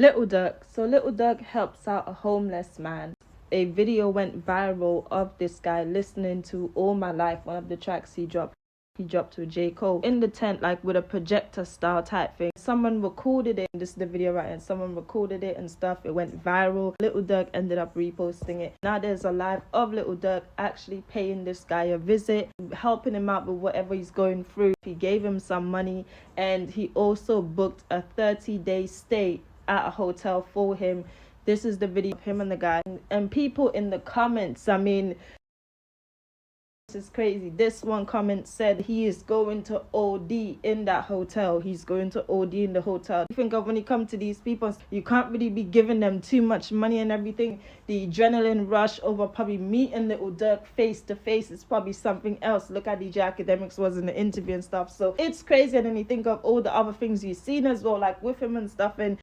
Little Durk. So Little Durk helps out a homeless man. A video went viral of this guy listening to All My Life, one of the tracks he dropped. He dropped with J. Cole in the tent, like with a projector style type thing. Someone recorded it. This is the video right, and someone recorded it and stuff. It went viral. Little Durk ended up reposting it. Now there's a live of Little Durk actually paying this guy a visit, helping him out with whatever he's going through. He gave him some money, and he also booked a 30-day stay at a hotel for him. This is the video of him and the guy. And people in the comments, I mean, this is crazy. This one comment said he is going to OD in that hotel. He's going to OD in the hotel. You think of when you come to these people, you can't really be giving them too much money and everything. The adrenaline rush over probably meeting Little Durk face to face is probably something else. Look at DJ Academics was in the interview and stuff. So it's crazy. And then you think of all the other things you've seen as well, like with him and stuff. And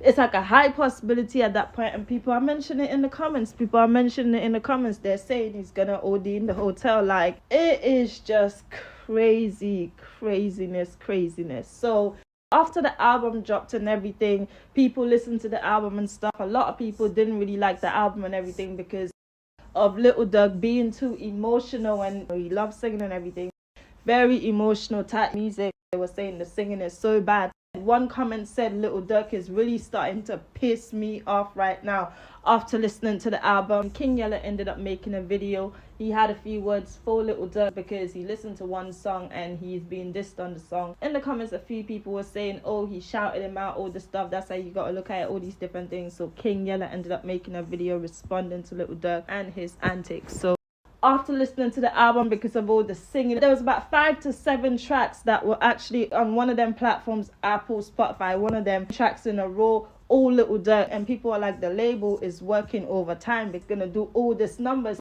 it's like a high possibility at that point, and people are mentioning it in the comments. They're saying he's gonna OD in the hotel. Like, it is just craziness. So after the album dropped and everything, people listened to the album and stuff. A lot of people didn't really like the album and everything because of Little Durk being too emotional, and he loves singing and everything. Very emotional type music. They were saying the singing is so bad. One comment said Little Durk is really starting to piss me off right now after listening to the album. King Yella ended up making a video. He had a few words for Little Durk because he listened to one song and he's being dissed on the song. In the comments, a few people were saying, oh, he shouted him out, all the stuff. That's how you got to look at it, all these different things. So King Yella ended up making a video responding to Little Durk and his antics. So after listening to the album, because of all the singing, there was about 5 to 7 tracks that were actually on one of them platforms, Apple, Spotify, one of them tracks in a row, all Little Durk. And people are like, the label is working overtime, they're gonna do all this numbers.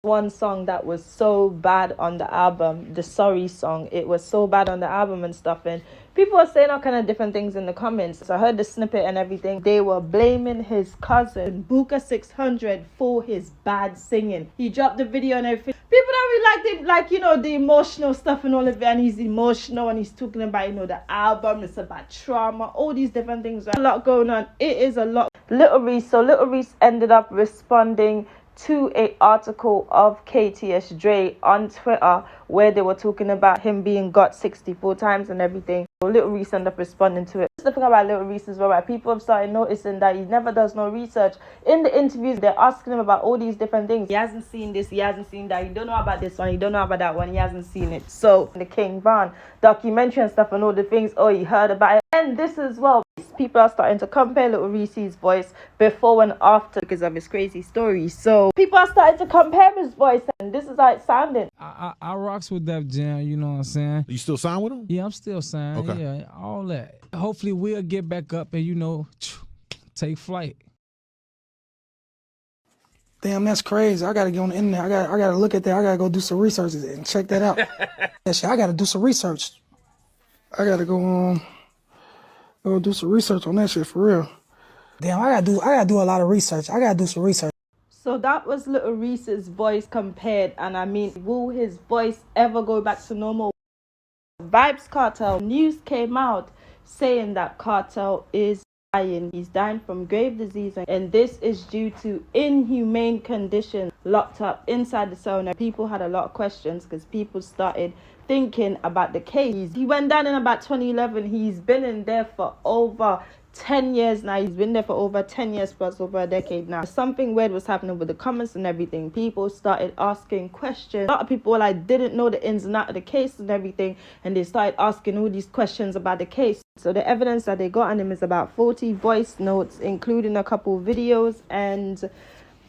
One song that was so bad on the album, the Sorry song, it was so bad on the album and stuff, and people were saying all kind of different things in the comments. So I heard the snippet and everything. They were blaming his cousin Buka 600 for his bad singing. He dropped the video and everything. People don't really like it, like, you know, the emotional stuff and all of it, and he's emotional and he's talking about, you know, the album, it's about trauma, all these different things. A lot going on. It is a lot. Little Reese ended up responding to an article of KTS Dre on Twitter where they were talking about him being got 64 times and everything. So Little Reese ended up responding to it. The thing about Little Reese as well, right? People have started noticing that he never does no research. In the interviews, they're asking him about all these different things. He hasn't seen this, he hasn't seen that, he don't know about this one, he don't know about that one, he hasn't seen it. So the King Von documentary and stuff and all the things, oh, he heard about it. And this as well, people are starting to compare Little Reese's voice before and after because of his crazy story. So people are starting to compare his voice, and this is how it sounded. I rocks with Def Jam, you know what I'm saying? You still signed with him? Yeah, I'm still signed. Okay. Yeah, all that. Hopefully we'll get back up and, you know, take flight. Damn, that's crazy. I gotta get on the internet. I gotta look at that. I gotta go do some research and check that out. That shit, I gotta do some research. I gotta go do some research on that shit for real. Damn, I gotta do a lot of research. I gotta do some research. So that was Little Reese's voice compared, and I mean, will his voice ever go back to normal? Vybz Kartel news came out saying that Kartel is dying. He's dying from grave disease, and this is due to inhumane conditions, locked up inside the cell. And people had a lot of questions because people started thinking about the case. He went down in about 2011. He's been in there for over 10 years now. He's been there for over 10 years plus, over a decade now. Something weird was happening with the comments and everything. People started asking questions. A lot of people were like, didn't know the ins and outs of the case and everything, and they started asking all these questions about the case. So the evidence that they got on him is about 40 voice notes, including a couple videos and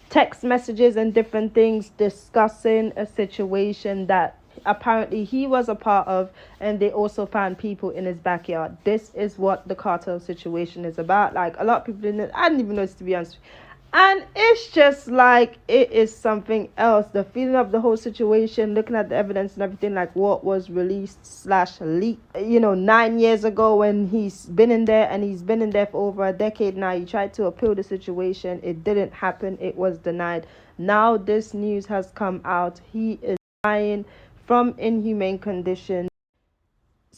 text messages and different things discussing a situation that apparently he was a part of, and they also found people in his backyard. This is what the Kartel situation is about. Like, a lot of people didn't, I didn't even know this, to be honest. And it's just like, it is something else. The feeling of the whole situation, looking at the evidence and everything, like what was released / leaked, 9 years ago, when he's been in there, and he's been in there for over a decade now. He tried to appeal the situation. It didn't happen. It was denied. Now this news has come out. He is dying from inhumane conditions.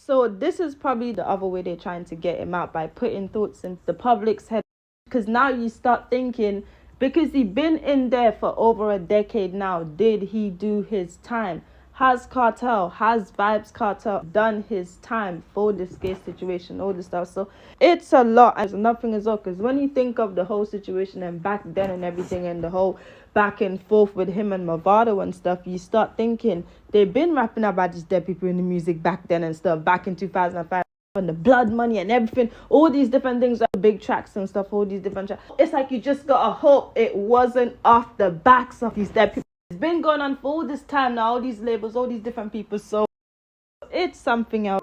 So this is probably the other way they're trying to get him out, by putting thoughts in the public's head. Because now you start thinking, because he's been in there for over a decade now, did he do his time? Has Vybz Kartel done his time for this gay situation, all this stuff? So it's a lot, as nothing is all, because when you think of the whole situation and back then and everything, and the whole back and forth with him and Movado and stuff, you start thinking they've been rapping about just dead people in the music back then and stuff, back in 2005. And the blood money and everything, all these different things, like big tracks and stuff, all these different tracks. It's like you just gotta hope it wasn't off the backs of these dead people. It's been going on for all this time now, all these labels, all these different people, so it's something else.